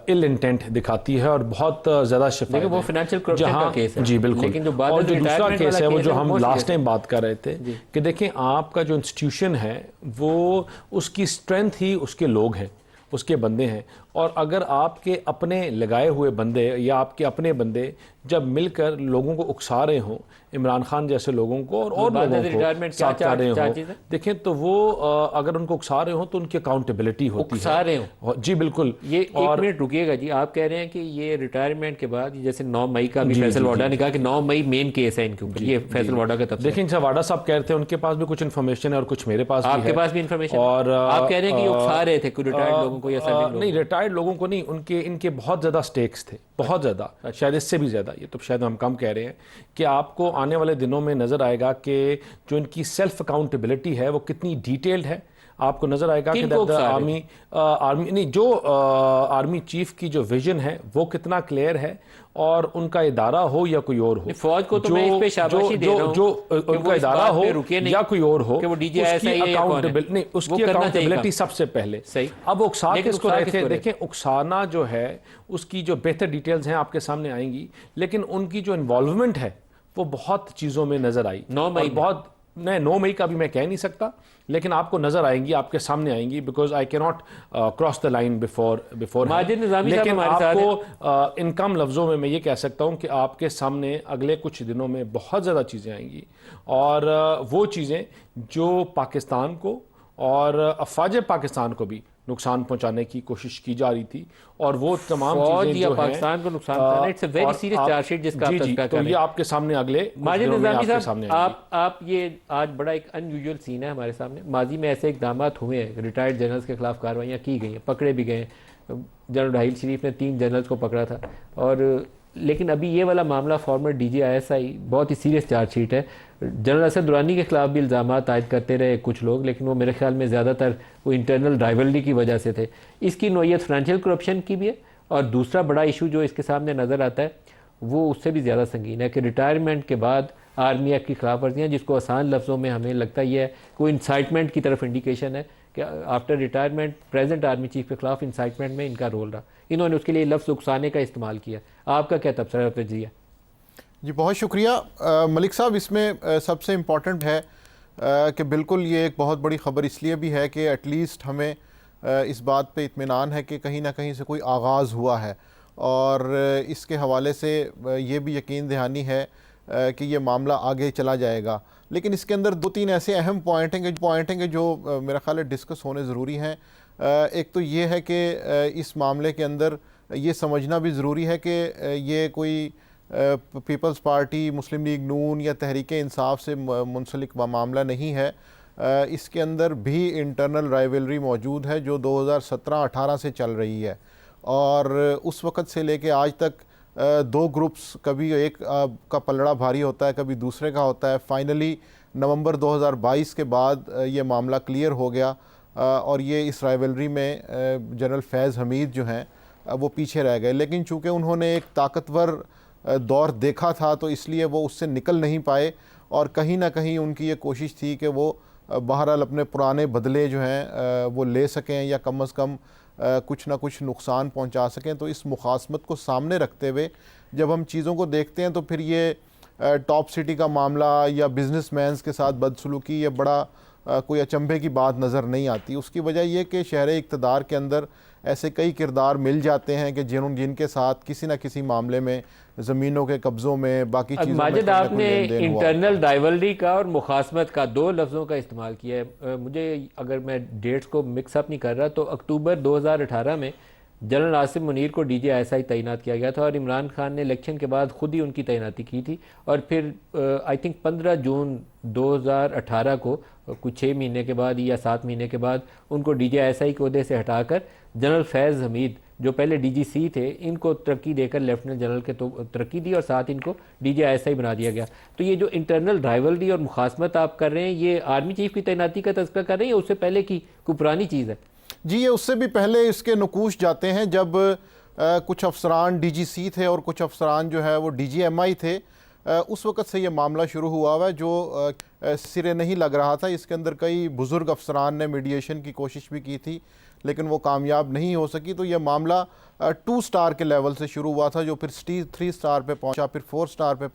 इल इंटेंट दिखाती है और बहुत ज़्यादा शफायत। वो फाइनेंशियल करप्शन का केस है जी बिल्कुल। लेकिन जो और जो दूसरा केस है वो जो हम लास्ट टाइम बात कर रहे थे कि देखें, आपका जो इंस्टीट्यूशन है वो उसकी स्ट्रेंथ ही उसके लोग हैं, उसके बंदे हैं। और अगर आपके अपने लगाए हुए बंदे या आपके अपने बंदे जब मिलकर लोगों को उकसा रहे हों, इमरान खान जैसे लोगों को और लोगों को साथ कर रहे हों, देखें तो वो अगर उनको उकसा रहे हो तो उनकी अकाउंटेबिलिटी होती है। उकसा रहे हो जी बिल्कुल। ये एक मिनट रुकिएगा जी, आप कह रहे हैं कि ये रिटायरमेंट के बाद जैसे 9 मई का भी फैसल वाडा ने कहा कि 9 मई मेन केस है इनके ऊपर, ये फैसल वाडा का तब। देखिए, वाडा साहब कह रहे थे उनके पास भी कुछ इन्फॉर्मेशन है और कुछ मेरे पास भी है। आपके पास भी इन्फॉर्मेशन और आप कह रहे हैं कि ये उकसा रहे थे कोई रिटायर्ड लोगों को या सभी नहीं, रिटायर्ड लोगों को नहीं, इनके बहुत ज़्यादा स्टेक्स थे, बहुत ज़्यादा, शायद इससे भी ज़्यादा, ये तो शायद हम कम कह रहे हैं। कि आपको आने वाले दिनों में नज़र आएगा कि जो इनकी सेल्फ अकाउंटेबिलिटी है वो कितनी डिटेल्ड है। आपको नजर आएगा कि आर्मी नहीं, जो आर्मी चीफ की जो विजन है वो कितना क्लियर है, और उनका इदारा हो या कोई और हो, फौज को तो मैं इस पे शाबाशी दे रहा हूं जो उनका इदारा हो या कोई और हो, उसकी अकाउंटेबिलिटी सबसे पहले। सही। अब उकसा किसको रहे थे? देखें, उकसाना जो है उसकी जो बेहतर डिटेल्स हैं आपके सामने आएंगी, लेकिन उनकी जो इन्वॉल्वमेंट है वो बहुत चीज़ों में नजर आई। 9 मई बहुत नहीं, 9 मई का भी मैं कह नहीं सकता, लेकिन आपको नजर आएंगी, आपके सामने आएंगी, because I can not cross the line before. लेकिन आपको इन कम लफ्ज़ों में मैं ये कह सकता हूँ कि आपके सामने अगले कुछ दिनों में बहुत ज़्यादा चीज़ें आएंगी, और वो चीज़ें जो पाकिस्तान को और अफवाज पाकिस्तान को भी नुकसान पहुंचाने की कोशिश की जा रही थी, और वो तमाम चीजें जो पाकिस्तान को नुकसान पहुंचाना, it's a very serious chargesheet जिसका आप तज़किरा कर रहे हैं। ये आपके सामने अगले माजिद निज़ामी साहब, आप ये आज बड़ा एक अनयूजुअल सीन है हमारे सामने। माजी में ऐसे इक़दाम हुए हैं, रिटायर्ड जनरल्स के खिलाफ कार्रवाइयाँ की गई हैं, पकड़े भी गए हैं। जनरल राहील शरीफ ने 3 जनरल्स को पकड़ा था, और लेकिन अभी ये वाला मामला फॉर्मर DGISI बहुत ही सीरियस चार्जशीट है। जनरल असद दुरानी के खिलाफ भी इल्ज़ाम आयद करते रहे कुछ लोग, लेकिन वो मेरे ख्याल में ज़्यादातर वो इंटरनल राइवलरी की वजह से थे। इसकी नोयत फाइनेंशियल करप्शन की भी है, और दूसरा बड़ा इशू जो इसके सामने नज़र आता है वो उससे भी ज़्यादा संगीन है कि रिटायरमेंट के बाद आर्मी एक्ट की खिलाफ वर्जियाँ, जिसको आसान लफ्ज़ों में हमें लगता ही है कोई इंसाइटमेंट की तरफ इंडिकेशन है कि after retirement present army chief के खिलाफ इंसाइटमेंट में इनका रोल रहा। इन्होंने उसके लिए लफ्ज़ उकसाने का इस्तेमाल किया। आपका क्या तबसरा तजिया? जी बहुत शुक्रिया मलिक साहब। इसमें सबसे इम्पॉर्टेंट है कि बिल्कुल ये एक बहुत बड़ी ख़बर इसलिए भी है कि एटलीस्ट हमें इस बात पे इत्मीनान है कि कहीं ना कहीं से कोई आगाज़ हुआ है, और इसके हवाले से ये भी यकीन दहानी है कि ये मामला आगे चला जाएगा। लेकिन इसके अंदर दो तीन ऐसे अहम पॉइंट हैं जो मेरा ख्याल है डिस्कस होने ज़रूरी हैं। एक तो ये है कि इस मामले के अंदर ये समझना भी ज़रूरी है कि ये कोई पीपल्स पार्टी, मुस्लिम लीग नून या तहरीक इंसाफ से मुंसलिक मामला नहीं है। इसके अंदर भी इंटरनल राइवलरी मौजूद है जो 2017-18 से चल रही है, और उस वक़्त से लेके आज तक दो ग्रुप्स, कभी एक का पलड़ा भारी होता है, कभी दूसरे का होता है। फाइनली नवंबर 2022 के बाद ये मामला क्लियर हो गया, और ये इस राइवलरी में जनरल फैज़ हमीद जो हैं वो पीछे रह गए। लेकिन चूँकि उन्होंने एक ताकतवर दौर देखा था तो इसलिए वो उससे निकल नहीं पाए, और कहीं ना कहीं उनकी ये कोशिश थी कि वो बहरहाल अपने पुराने बदले जो हैं वो ले सकें, या कम अज़ कम कुछ ना कुछ नुकसान पहुंचा सकें। तो इस मुखासमत को सामने रखते हुए जब हम चीज़ों को देखते हैं तो फिर ये टॉप सिटी का मामला या बिजनेसमैन्स के साथ बदसलूकी, ये बड़ा कोई अचंभे की बात नज़र नहीं आती। उसकी वजह यह कि शहर इक़्तिदार के अंदर ऐसे कई किरदार मिल जाते हैं कि जिनके साथ किसी न किसी मामले में, ज़मीनों के कब्ज़ों में, बाकी चीज़ों में माजिद, आपने इंटरनल राइवलरी का और मुखासमत का दो लफ्ज़ों का इस्तेमाल किया है। मुझे, अगर मैं डेट्स को मिक्सअप नहीं कर रहा, तो अक्टूबर 2018 में जनरल आसिम मुनीर को DGISI तैनात किया गया था, और इमरान खान ने इलेक्शन के बाद खुद ही उनकी तैनाती की थी। और फिर आई थिंक 15 जून 2018 को, कुछ 6 महीने के बाद या 7 महीने के बाद, उनको DGISI के ओहदे से हटाकर जनरल फैज़ हमीद, जो पहले DGC थे, इनको तरक्की देकर लेफ्टिनेंट जनरल के तो तरक्की दी, और साथ इनको DGISI बना दिया गया। तो ये जो इंटरनल राइवलरी और मुखासमत आप कर रहे हैं, ये आर्मी चीफ की तैनाती का तज़किरा कर रहे हैं या उससे पहले की कोई पुरानी चीज़ है? जी, ये उससे भी पहले इसके नकूश जाते हैं, जब कुछ अफसरान DGC थे और कुछ अफसरान जो है वो DGMI थे। उस वक़्त से ये मामला शुरू हुआ हुआ है जो सिरे नहीं लग रहा था। इसके अंदर कई बुज़ुर्ग अफसरान ने मीडिएशन की कोशिश भी की थी, लेकिन वो कामयाब नहीं हो सकी। तो ये मामला 2 स्टार के लेवल से शुरू हुआ था, जो फिर 3 स्टार पे पहुंचा, फिर 4 स्टार पे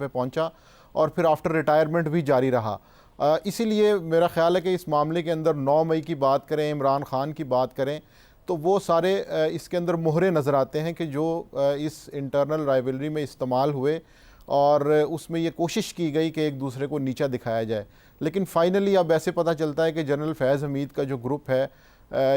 पहुंचा, और फिर आफ्टर रिटायरमेंट भी जारी रहा। इसीलिए मेरा ख़्याल है कि इस मामले के अंदर 9 मई की बात करें, इमरान खान की बात करें, तो वो सारे इसके अंदर मोहरे नज़र आते हैं कि जो इस इंटरनल राइवलरी में इस्तेमाल हुए, और उसमें ये कोशिश की गई कि एक दूसरे को नीचा दिखाया जाए। लेकिन फ़ाइनली अब ऐसे पता चलता है कि जनरल फैज़ हमीद का जो ग्रुप है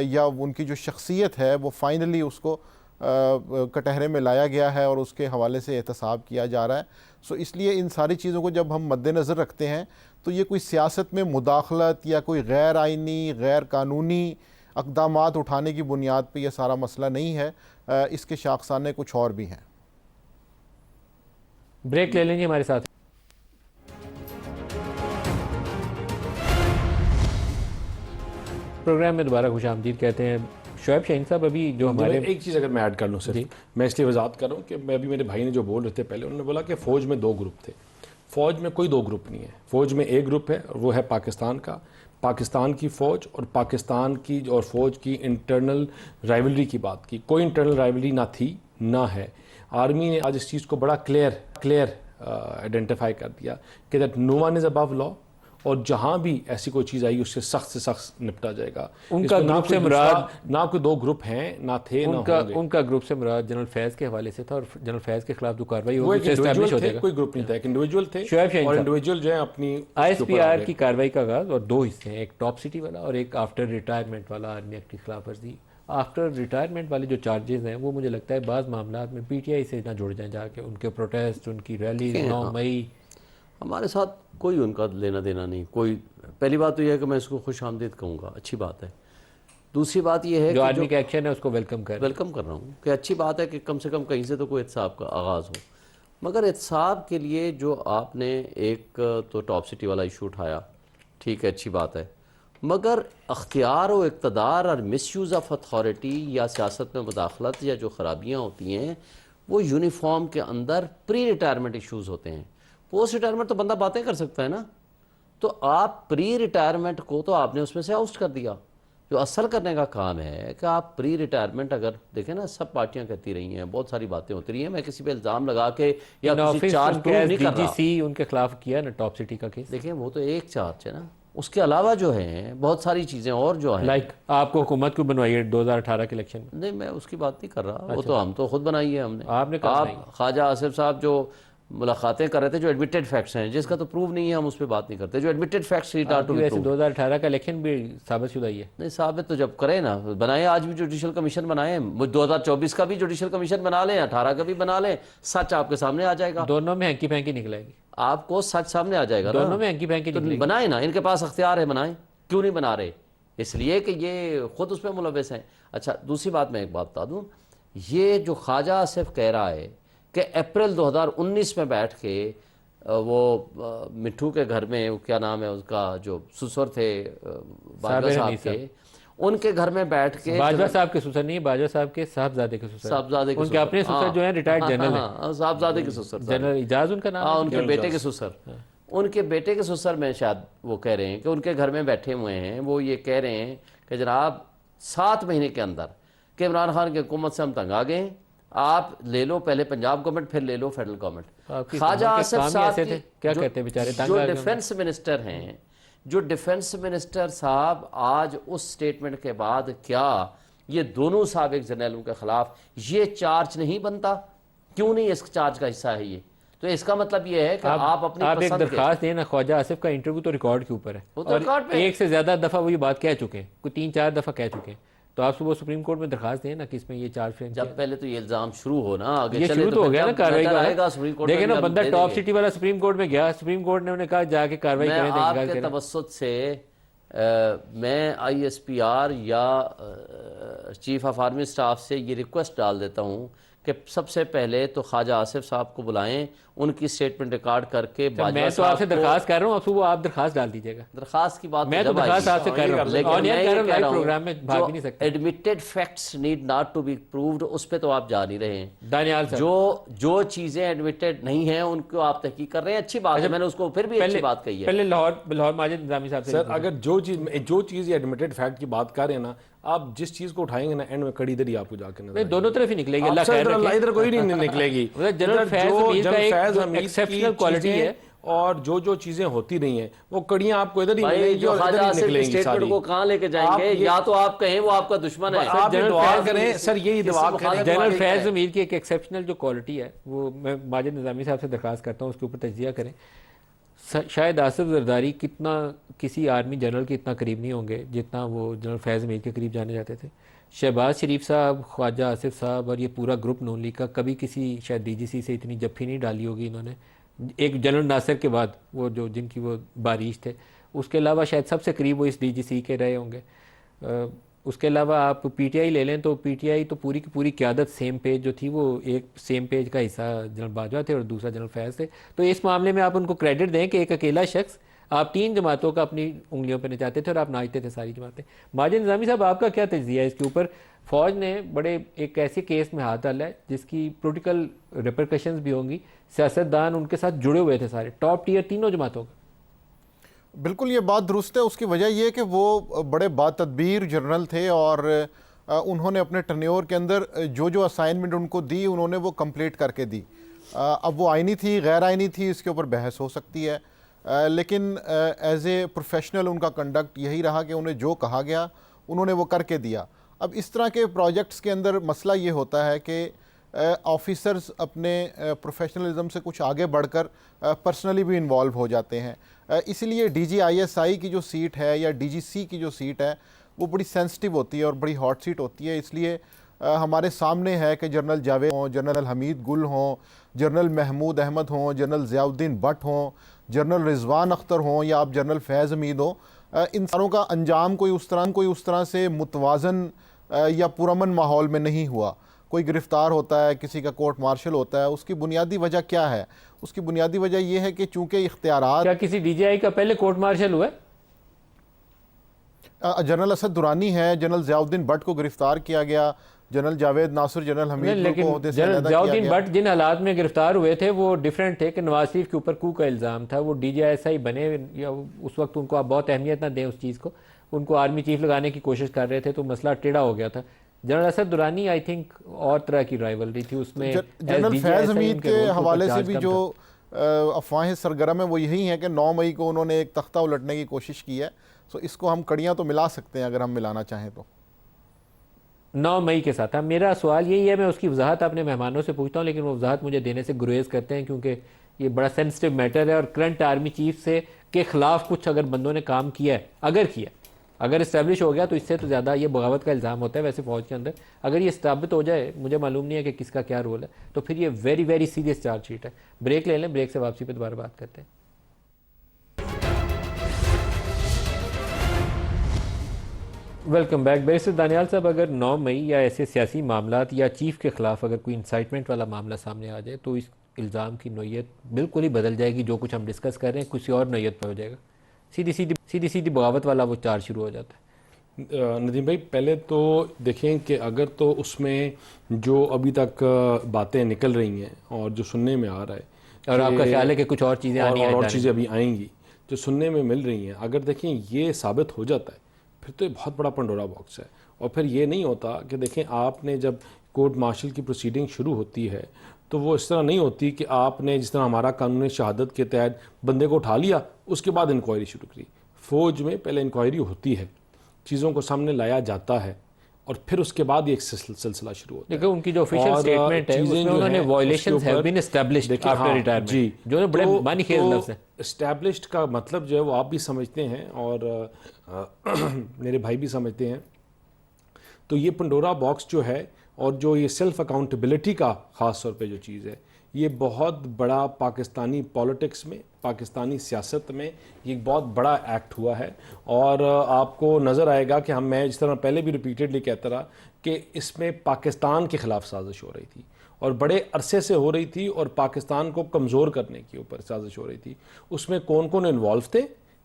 या उनकी जो शख्सियत है, वो फ़ाइनली उसको कटहरे में लाया गया है और उसके हवाले से एहतसाब किया जा रहा है। सो इसलिए इन सारी चीज़ों को जब हम मद्देनज़र रखते हैं तो ये कोई सियासत में मुदाखलत या कोई गैर आइनी, गैर कानूनी इक़दामात उठाने की बुनियाद पर यह सारा मसला नहीं है। इसके शाखसाने कुछ और भी हैं। ब्रेक ले लेंगे, हमारे साथ प्रोग्राम में दोबारा खुशामदीद कहते हैं। शोएब शाहीन साहब, अभी जो हमारे, एक चीज़ अगर मैं ऐड कर लूँ सर, मैं इसलिए वजाहत कर रहा हूँ कि मैं अभी, मेरे भाई ने जो बोल रहे थे पहले, उन्होंने बोला कि फ़ौज में 2 ग्रुप थे। फ़ौज में कोई 2 ग्रुप नहीं है। फ़ौज में एक ग्रुप है, वो है पाकिस्तान का, पाकिस्तान की फ़ौज, और पाकिस्तान की और फ़ौज की इंटरनल राइवलरी की बात की। कोई इंटरनल राइवलरी ना थी ना है। आर्मी ने आज इस चीज़ को बड़ा क्लियर आइडेंटिफाई कर दिया कि that no one is above law, और जहाँ भी ऐसी कोई चीज़ आई उससे सख्त निपटा जाएगा। उनका ग्रुप से मुराद ना कोई 2 ग्रुप हैं, ना थे, उनका ग्रुप से मुराद जनरल फैज़ के हवाले से था, और जनरल फैज़ के खिलाफ जो कार्रवाई वो होगी कोई ग्रुप नहीं था, एक इंडिविजुअल थे, और इंडिविजुअल जो है अपनी ISPR की कार्रवाई का आगाज़, और 2 हिस्से हैं, एक टॉप सिटी वाला और एक आफ्टर रिटायरमेंट वाला आर्मी एक्ट की खिलाफ वर्जी। आफ्टर रिटायरमेंट वाले जो चार्जेस हैं वो मुझे लगता है बाज़ मामला में PTI से ना जुड़ जाएं जाके, उनके प्रोटेस्ट, उनकी रैली 9 मई, हमारे साथ कोई उनका लेना देना नहीं। कोई, पहली बात तो यह है कि मैं इसको खुश आमदीद कहूँगा, अच्छी बात है। दूसरी बात यह है जो कि आर्मी का एक्शन है उसको वेलकम कर रहा हूँ कि अच्छी बात है कि कम से कम कहीं से तो कोई एहतसाब का आगाज़ हो, मगर एहतसाब के लिए जो आपने एक तो टॉप सिटी वाला इशू उठाया, ठीक है, अच्छी बात है, मगर अख्तियार व इक़्तिदार और मिसयूज़ ऑफ अथॉरिटी या सियासत में मुदाखलत या जो ख़राबियाँ होती हैं वो यूनिफॉर्म के अंदर प्री रिटायरमेंट इश्यूज़ होते हैं। पोस्ट रिटायरमेंट तो बंदा बातें कर सकता है ना, तो आप प्री रिटायरमेंट को तो आपने उसमें से आउट कर दिया। जो असल करने का काम है कि आप प्री रिटायरमेंट, अगर देखें ना, सब पार्टियां कहती रही हैं, बहुत सारी बातें होती रही हैं, मैं किसी पे इल्ज़ाम लगा के या किसी चार्ज प्रूव नहीं कर रहा। उनके खिलाफ किया ना टॉप सिटी का केस, देखें वो तो एक चार्ज है ना, उसके अलावा जो है बहुत सारी चीज़ें और जो है, लाइक आपको हुकूमत क्यों बनवाई है 2018 के इलेक्शन में? नहीं, मैं उसकी बात नहीं कर रहा, वो तो हम तो खुद बनाई है हमने। आपने आप ख्वाजा आसिफ साहब जो मुलाकातें कर रहे थे, जो एडमिटेड फैक्ट्स हैं, जिसका तो प्रूव नहीं है, हम उस पर बात नहीं करते, जो एडमिटेड फैक्ट्स ही डाट टू बी प्रूव। 2018 का इलेक्शन भी साबित शुदा ही है। नहीं, साबित तो जब करें ना, बनाए, आज भी जुडिशल कमीशन बनाए, 2024 का भी जुडिशल कमीशन बना लें, 18 का भी बना लें, सच आपके सामने आ जाएगा। दोनों में हैंकी पैंकी निकलेगी, आपको सच सामने आ जाएगा, दोनों में हैंकी पैंकी तो निकलेगी। बनाए ना, इनके पास अख्तियार है, बनाए, क्यों नहीं बना रहे? इसलिए कि ये खुद उसमें मुलव्वस हैं। अच्छा, दूसरी बात मैं एक बात बता दूँ, ये जो ख्वाजा आसिफ कह रहा है कि अप्रैल 2019 में बैठ के वो मिट्ठू के घर में, क्या नाम है उसका, जो ससुर थे बाजवा साहब के, उनके घर में बैठ के, बाजवा साहब के ससुर नहीं, बाजवा साहब के साहबजादे के ससुर, साहबजादे के उनके अपने ससुर जो है रिटायर्ड जनरल है, साहबजादे के ससुर, जनरल इजाज उनका नाम है, उनके बेटे के ससुर, उनके बेटे के ससुर में शायद वो कह रहे हैं कि उनके घर में बैठे हुए हैं, वो ये कह रहे हैं कि जनाब 7 महीने के अंदर कि इमरान खान की हुकूमत से हम तंग आ गए, आप ले लो पहले पंजाब गवर्नमेंट, फिर ले लो फेडरल गवर्नमेंट। ख्वाजा आसिफ साहब क्या कहते हैं बेचारे, जो डिफेंस मिनिस्टर हैं, जो डिफेंस मिनिस्टर साहब आज उस स्टेटमेंट के बाद क्या ये दोनों साबिक जनरलों के खिलाफ ये चार्ज नहीं बनता? क्यों नहीं इस चार्ज का हिस्सा है ये? तो इसका मतलब ये है कि आप अपनी आप एक दरखास्त देना, ख्वाजा आसिफ का इंटरव्यू तो रिकॉर्ड के ऊपर है, और एक से ज्यादा दफा वो ये बात कह चुके हैं, कोई 3-4 दफा कह चुके हैं, तो आप सुबह सुप्रीम कोर्ट में दरखास्त दें ना कि इसमें ये चार्ज फ्रेम, जब पहले तो ये इल्जाम शुरू हो ना, आगे ये चले शुरू तो हो गया ना कार्रवाई का। सुप्रीम कोर्ट देखे ना, बंदा टॉप सिटी वाला सुप्रीम कोर्ट में गया, सुप्रीम कोर्ट ने उन्हें कहा जाके कार्रवाई करें। आपके तवस्सुत से मैं ISPR या चीफ ऑफ आर्मी स्टाफ से ये रिक्वेस्ट डाल देता हूँ कि सबसे पहले तो ख्वाजा आसिफ साहब को बुलाएं, उनकी स्टेटमेंट रिकॉर्ड करके। मैं तो आपसे दरखास्त कर रहा हूँ, अब आप दरखास्त डाल दीजिएगा। दरखास्त की बात मैं तो दरखास्त आपसे कर रहा हूँ, लेकिन मैं कह रहा हूँ प्रोग्राम में भाग भी नहीं सकते। Admitted facts need not to be proved, उस पे तो आप जा नहीं रहे हैं। दानियाल साहब, जो चीजें एडमिटेड नहीं है उनको आप तहकीक कर रहे हैं, अच्छी बात है, मैंने उसको फिर भी अच्छी बात कही है। पहले लाहौर माजिद निजामी साहब से, सर अगर जो चीज़ एडमिटेड फैक्ट की बात कर रहे हैं ना, आप जिस चीज को उठाएंगे ना, एंड में कड़ी दरी आपको जाके नजर दोनों तरफ ही निकलेगी। अल्लाह खैर रखे, इधर कोई नहीं निकलेगी। जनरल फैज हमीद का एक्सेप्शनल क्वालिटी है, और जो चीजें होती रही हैं वो कड़ियां आपको इधर ही मिलेंगी और इधर ही निकलेंगी सारी। को कहां लेके जाएंगे? या तो आप कहें वो आपका दुश्मन है, आप दुआ करें सर, यही दुआ करें। जनरल फैज हमीद की एक एक्सेप्शनल जो क्वालिटी है, वो मैं माजिद निजामी साहब से दरखास्त करता हूँ उसके ऊपर तज्जिया करें। शायद आसिफ जरदारी कितना किसी आर्मी जनरल के इतना करीब नहीं होंगे जितना वो जनरल फैज़ हमीद के करीब जाने जाते थे। शहबाज शरीफ साहब, ख्वाजा आसिफ साहब और ये पूरा ग्रुप नून लीग का कभी किसी शायद DGC से इतनी जफ्फी नहीं डाली होगी इन्होंने, एक जनरल नासिर के बाद, वो जो जिनकी वो बारिश थे, उसके अलावा शायद सबसे करीब वो इस DGC के रहे होंगे। उसके अलावा आप PTI ले लें तो PTI तो पूरी की पूरी क़यादत सेम पेज जो थी, वो एक सेम पेज का हिस्सा जनरल बाजवा थे और दूसरा जनरल फैज़ थे। तो इस मामले में आप उनको क्रेडिट दें कि एक अकेला शख्स आप 3 जमातों का अपनी उंगलियों पर नचाते थे और आप नाचते थे सारी जमातें। माजिद निजामी साहब, आपका क्या तज्जिया है इसके ऊपर? फ़ौज ने बड़े एक ऐसे केस में हाथ डाला है जिसकी पोलिटिकल रिपरकशंस भी होंगी, सियासतदान उनके साथ जुड़े हुए थे सारे, टॉप टियर तीनों जमातों का। बिल्कुल ये बात दुरुस्त है। उसकी वजह ये कि वो बड़े बातदबीर जनरल थे और उन्होंने अपने टर्न्योर के अंदर जो असाइनमेंट उनको दी उन्होंने वो कंप्लीट करके दी। अब वो आईनी थी गैर आईनी थी, इसके ऊपर बहस हो सकती है, लेकिन एज ए प्रोफेशनल उनका कंडक्ट यही रहा कि उन्हें जो कहा गया उन्होंने वो करके दिया। अब इस तरह के प्रोजेक्ट्स के अंदर मसला ये होता है कि ऑफिसर्स अपने प्रोफेशनलिज्म से कुछ आगे बढ़कर पर्सनली भी इन्वॉल्व हो जाते हैं। इसलिए DGISI की जो सीट है या DGC की जो सीट है वो बड़ी सेंसिटिव होती है और बड़ी हॉट सीट होती है। इसलिए हमारे सामने है कि जनरल जावेद हों, जनरल हमीद गुल हों, जनरल महमूद अहमद हों, जनरल ज़ियाउद्दीन भट्ट हों, जनरल रिजवान अख्तर हों या आप जनरल फैज़ हमीद हों, इंसानों का अंजाम कोई उस तरह से मुतवाज़न या पुरअमन माहौल में नहीं हुआ। कोई गिरफ़्तार होता है, किसी का कोर्ट मार्शल होता है, उसकी बुनियादी वजह क्या है? उसकी बुनियादी वजह यह है कि चूँकि इख्तियारात। क्या किसी DJI का पहले कोर्ट मार्शल हुआ है? जनरल असद दुरानी है, जनरल ज़ियाउद्दीन भट्ट को गिरफ़्तार किया गया, जनरल जावेद नासिर, जनरल हमीद लेकिन जनरल ज़ियाउद्दीन भट्ट जिन हालात में गिरफ्तार हुए थे वो डिफरेंट थे कि नवाज शरीफ के ऊपर कू का इल्ज़ाम था। वो DJI बने या उस वक्त उनको आप बहुत अहमियत ना दें उस चीज़ को, उनको आर्मी चीफ लगाने की कोशिश कर रहे थे तो मसला टेढ़ा हो गया था। General Asad Durrani I think और तरह की राइवलरी थी उसमें। जनरल फैज़ हमीद के हवाले से भी जो अफवाहें सरगर्म है वो यही हैं कि 9 मई को उन्होंने एक तख्ता उलटने की कोशिश की है। सो इसको हम कड़ियाँ तो मिला सकते हैं अगर हम मिलाना चाहें तो 9 मई के साथ। मेरा सवाल यही है, मैं उसकी वजाहत अपने मेहमानों से पूछता हूँ लेकिन वो वजाहत मुझे देने से गुरेज करते हैं क्योंकि ये बड़ा सेंसिटिव मैटर है और करंट आर्मी चीफ से के ख़िलाफ़ कुछ अगर बंदों ने काम किया है, अगर इस्टेब्लिश हो गया तो इससे तो ज़्यादा ये बगावत का इल्ज़ाम होता है वैसे फ़ौज के अंदर। अगर ये साबित हो जाए, मुझे मालूम नहीं है कि किसका क्या रोल है, तो फिर ये वेरी वेरी सीरियस चार्जशीट है। ब्रेक ले लें, ब्रेक से वापसी पर दोबारा बात करते हैं। Welcome back. बैरिस्टर दानियाल साहब, अगर 9 मई या ऐसे सियासी मामलात या चीफ के ख़िलाफ़ अगर कोई इंसाइटमेंट वाला मामला सामने आ जाए तो इस इल्ज़ाम की नोयत बिल्कुल ही बदल जाएगी। जो कुछ हम डिस्कस कर रहे हैं किसी और नोयत पर हो जाएगा, सीधी बगावत वाला वो चार्ज शुरू हो जाता है। नदीम भाई, पहले तो देखें कि अगर तो उसमें जो अभी तक बातें निकल रही हैं और जो सुनने में आ रहा है, और आपका ख्याल है कि कुछ और चीज़ें आनी हैं और चीज़ें अभी आएंगी जो सुनने में मिल रही हैं, अगर देखें ये साबित हो जाता है फिर तो ये बहुत बड़ा पंडोरा बॉक्स है। और फिर ये नहीं होता कि देखें आपने जब कोर्ट मार्शल की प्रोसीडिंग शुरू होती है तो वो इस तरह नहीं होती कि आपने जिस तरह हमारा कानून शहादत के तहत बंदे को उठा लिया उसके बाद इंक्वायरी शुरू करी। फ़ौज में पहले इंक्वायरी होती है, चीज़ों को सामने लाया जाता है और फिर उसके बाद ये एक सिलसिला शुरू होता है। देखो उनकी जो ऑफिशियल स्टेटमेंट है उसमें उन्होंने violations have been established after retirement, जी, जो बड़े मानी खेल लफ्ज़ हैं। एस्टैब्लिश्ड का मतलब जो है वो आप भी समझते हैं और मेरे भाई भी समझते हैं। तो ये पंडोरा बॉक्स जो है और जो ये सेल्फ अकाउंटेबिलिटी का ख़ास तौर पे जो चीज़ है, ये बहुत बड़ा पाकिस्तानी पॉलिटिक्स में, पाकिस्तानी सियासत में ये एक बहुत बड़ा एक्ट हुआ है। और आपको नज़र आएगा कि मैं जिस तरह पहले भी रिपीटेडली कहता रहा कि इसमें पाकिस्तान के ख़िलाफ़ साजिश हो रही थी और बड़े अरसे से हो रही थी और पाकिस्तान को कमज़ोर करने के ऊपर साजिश हो रही थी। उसमें कौन कौन इन्वॉल्व थे,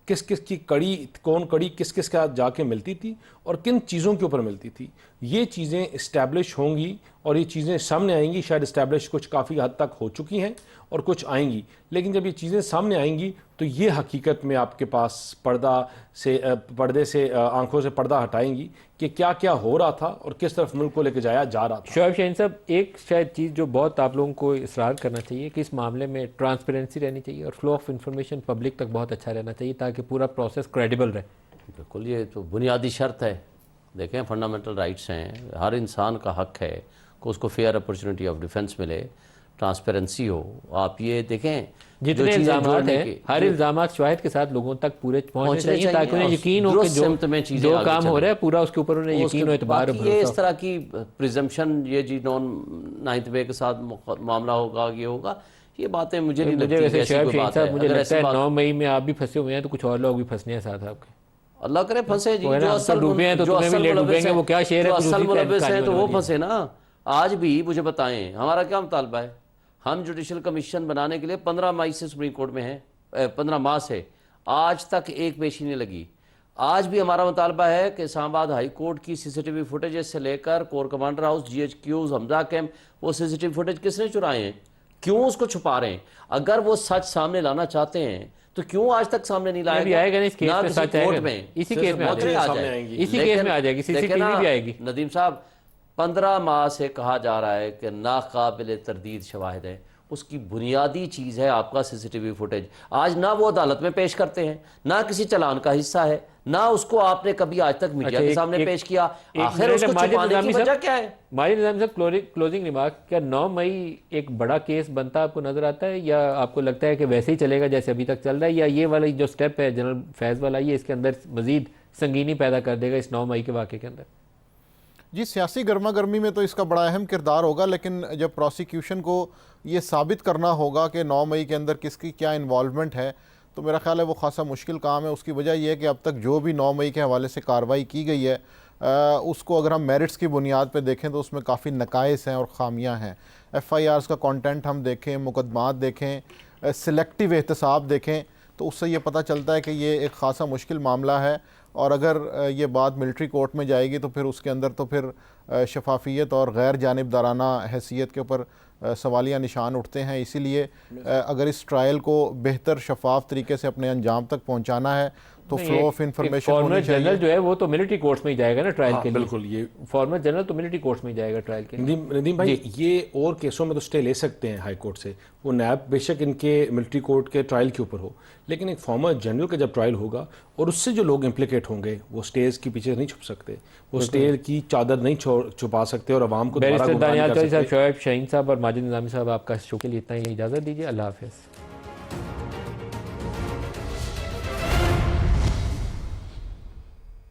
किस किस की कड़ी किस किस के साथ जाके मिलती थी और किन चीज़ों के ऊपर मिलती थी, ये चीज़ें इस्टेब्लिश होंगी और ये चीज़ें सामने आएंगी। शायद इस्टेब्लिश कुछ काफ़ी हद तक हो चुकी हैं और कुछ आएंगी, लेकिन जब ये चीज़ें सामने आएंगी तो ये हकीकत में आपके पास पर्दे से आंखों से पर्दा हटाएंगी कि क्या क्या हो रहा था और किस तरफ मुल्क को लेके जाया जा रहा था। शोएब शाहीन साहब, एक शायद चीज़ जो बहुत आप लोगों को इसरार करना चाहिए कि इस मामले में ट्रांसपेरेंसी रहनी चाहिए और फ्लो ऑफ इंफॉर्मेशन पब्लिक तक बहुत अच्छा रहना चाहिए ताकि पूरा प्रोसेस क्रेडिबल रहे। बिल्कुल, ये तो बुनियादी शर्त है। देखें, फंडामेंटल राइट्स हैं, हर इंसान का हक है कि उसको फेयर अपॉर्चुनिटी ऑफ डिफेंस मिले, ट्रांसपेरेंसी हो। आप ये देखें जितने इल्ज़ाम हैं, हर इल्ज़ाम शाहिद के साथ लोगों तक पूरे पहुंचने चाहिए ताकि उन्हें यकीन हो कि जो काम हो रहा है पूरा उसके ऊपर उन्हें यकीन हो, एतबार हो। ये इस तरह की प्रिजम्पशन, ये जी 9 मई के साथ मामला होगा, ये होगा, ये बातें मुझे नहीं लगती। वैसे शोएब शाहीन साहब, मुझे लगता है 9 मई में आप भी फंसे हुए हैं तो कुछ और लोग भी फंसने हैं साथ आपके। अल्लाह करे फंसे जी, जो असल डूबे हैं तो तुम्हें भी ले डूबेंगे, वो क्या शेर है, असल मुलव्वस हैं तो वो फंसे ना। आज भी मुझे बताएं हमारा क्या मुतालबा है? हम जुडिशल कमीशन बनाने के लिए 15 मई से सुप्रीम कोर्ट में हैं, 15 माह से आज तक एक पेशी नहीं लगी। आज भी हमारा मुतालबा है कि इस्लामाबाद हाई कोर्ट की सीसीटीवी फुटेजेस से लेकर core commander house, GHQs, Hamza camp, वो सीसीटीवी फुटेज किसने चुराए हैं? क्यों उसको छुपा रहे हैं? अगर वो सच सामने लाना चाहते हैं तो क्यों आज तक सामने नहीं लाया गया? आएगा नहीं, इस केस में सच आएगा, इसी केस में आ जाएगी, इसी केस में आ जाएगी, सीसीटीवी भी आएगी। नदीम साहब, 15 माह से कहा जा रहा है कि नाकाबिल तरदीद शवाहिद है। उसकी बुनियादी चीज़ है आपका सीसीटीवी फुटेज। आज ना वो अदालत में पेश करते हैं, ना किसी चालान का हिस्सा है, ना उसको आपने कभी आज तक मीडिया के सामने पेश किया। आखिर उसको छुपाने की वजह क्या है? माजिद निज़ामी साहब, क्लोजिंग रिमार्क, क्या 9 मई एक बड़ा केस बनता आपको नजर आता है या आपको लगता है कि वैसे ही चलेगा जैसे अभी तक चल रहा है, या ये वाला जो स्टेप है जनरल फैज़ वाला, ये इसके अंदर मजीद संगीनी पैदा कर देगा इस 9 मई के वाक़े के अंदर? जी, सियासी गर्मा गर्मी में तो इसका बड़ा अहम किरदार होगा, लेकिन जब प्रोसिक्यूशन को ये साबित करना होगा कि 9 मई के अंदर किसकी क्या इन्वॉल्वमेंट है, तो मेरा ख्याल है वो खासा मुश्किल काम है। उसकी वजह यह है कि अब तक जो भी 9 मई के हवाले से कार्रवाई की गई है उसको अगर हम मेरिट्स की बुनियाद पे देखें तो उसमें काफ़ी नकाइस हैं और ख़ामियाँ हैं। FIRs का कंटेंट हम देखें, मुकदमात देखें, सिलेक्टिव एहतसाब देखें, तो उससे ये पता चलता है कि ये एक ख़ासा मुश्किल मामला है। और अगर ये बात मिलिट्री कोर्ट में जाएगी तो फिर उसके अंदर तो फिर शफाफियत और गैर जानिबदाराना हैसियत के ऊपर सवालिया निशान उठते हैं। इसीलिए अगर इस ट्रायल को बेहतर शफाफ तरीके से अपने अंजाम तक पहुंचाना है तो फ्लो ऑफ इंफॉर्मेशन होनी चाहिए। जनरल जो है वो तो मिलिट्री कोर्ट्स में ही जाएगा ना ट्रायल के लिए। बिल्कुल, ये फॉर्मर जनरल तो मिलिट्री कोर्ट्स में ही जाएगा ट्रायल के लिए। नदीम भाई, ये और केसों में तो स्टे ले सकते हैं हाई कोर्ट से, वो नैब बेशक इनके मिलिट्री कोर्ट के ट्रायल के ऊपर हो, लेकिन एक फॉर्मर जनरल का जब ट्रायल होगा और उससे जो लोग इम्प्लिकेट होंगे वो स्टेज के पीछे नहीं छुप सकते, वो स्टेज की चादर नहीं छुपा सकते और आवाम को दोबारा गुमराह नहीं कर सकते। शोएब शाहीन साहब और माजिद निज़ामी साहब, आपका शो के लिए इतना ही, इजाज़त दीजिए। अल्लाह हाफ़िज़।